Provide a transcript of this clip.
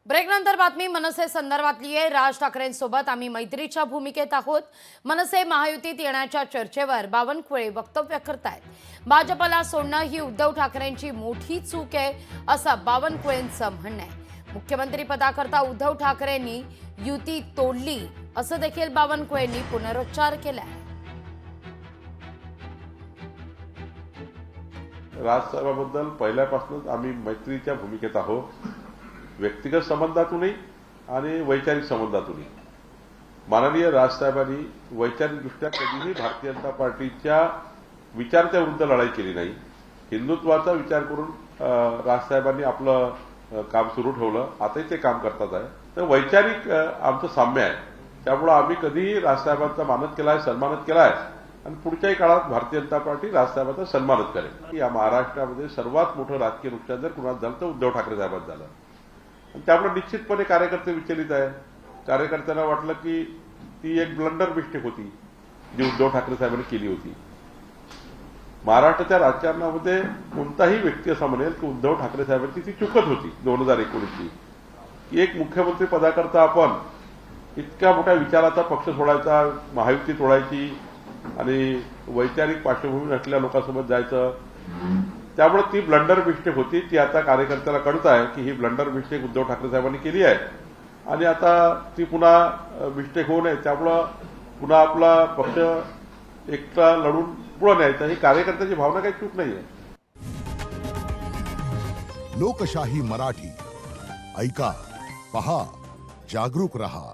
ब्रेकनंतर बातमी मनसे संदर्भातली आहे। राज ठाकरेंसोबत आम्ही मैत्रीच्या भूमिकेत आहोत। मनसे महायुतीत येण्याच्या चर्चेवर बावनकुळे वक्तव्य करतायत। भाजपला सोडणं ही उद्धव ठाकरेंची मोठी चूक आहे असं बावनकुळेंचं म्हणणं आहे। मुख्यमंत्री पदाकरता उद्धव ठाकरेंनी युती तोडली असं देखील बावनकुळेंनी पुनरुच्चार केलाय। राजसाहेबांबद्दल पहिल्यापासूनच आम्ही मैत्रीच्या भूमिकेत आहोत। व्यक्तिगत संबंधातूनही आणि वैचारिक संबंधातूनही माननीय राजसाहेबांनी वैचारिकदृष्ट्या कधीही भारतीय जनता पार्टीच्या विचाराच्या विरुद्ध लढाई केली नाही। हिंदुत्वाचा विचार करून राजसाहेबांनी आपलं काम सुरू ठेवलं, आताही ते काम करतात आहे। तर वैचारिक आमचं साम्य आहे, त्यामुळे आम्ही कधीही राजसाहेबांचा मानच केला आहे, सन्मानच केला आहे आणि पुढच्याही काळात भारतीय जनता पार्टी राजसाहेबांचा सन्मानच करेल। या महाराष्ट्रामध्ये सर्वात मोठं राजकीय नुकसान जर कुणाचं झालं तर उद्धव ठाकरे साहेबांचं झालं। त्यामुळे निश्चितपणे कार्यकर्ते विचलित आहे। कार्यकर्त्यांना वाटलं की ती एक ब्लंडर मिस्टेक होती जी उद्धव ठाकरे साहेबांनी केली होती। महाराष्ट्राच्या राजकारणामध्ये कोणताही व्यक्ती असा म्हणेल की उद्धव ठाकरे साहेबांची ती चुकत होती 2019ची की एक मुख्यमंत्री पदाकरता आपण इतक्या मोठ्या विचाराचा पक्ष सोडायचा, महायुती तोडायची आणि वैचारिक पार्श्वभूमी असलेल्या लोकांसोबत जायचं। त्यामुळे ती ब्लंडर मिस्टेक होती। ती आता कार्यकर्त्याला कळत आहे की ही ब्लंडर मिस्टेक उद्धव ठाकरे साहेबांनी केली आहे आणि आता ती पुन्हा मिस्टेक होऊ नये, त्यामुळं पुन्हा आपला पक्ष एकटा लढून पुढे न्यायचा। ही कार्यकर्त्याची भावना काही चूक नाहीये। लोकशाही मराठी ऐका, पहा, जागरूक रहा।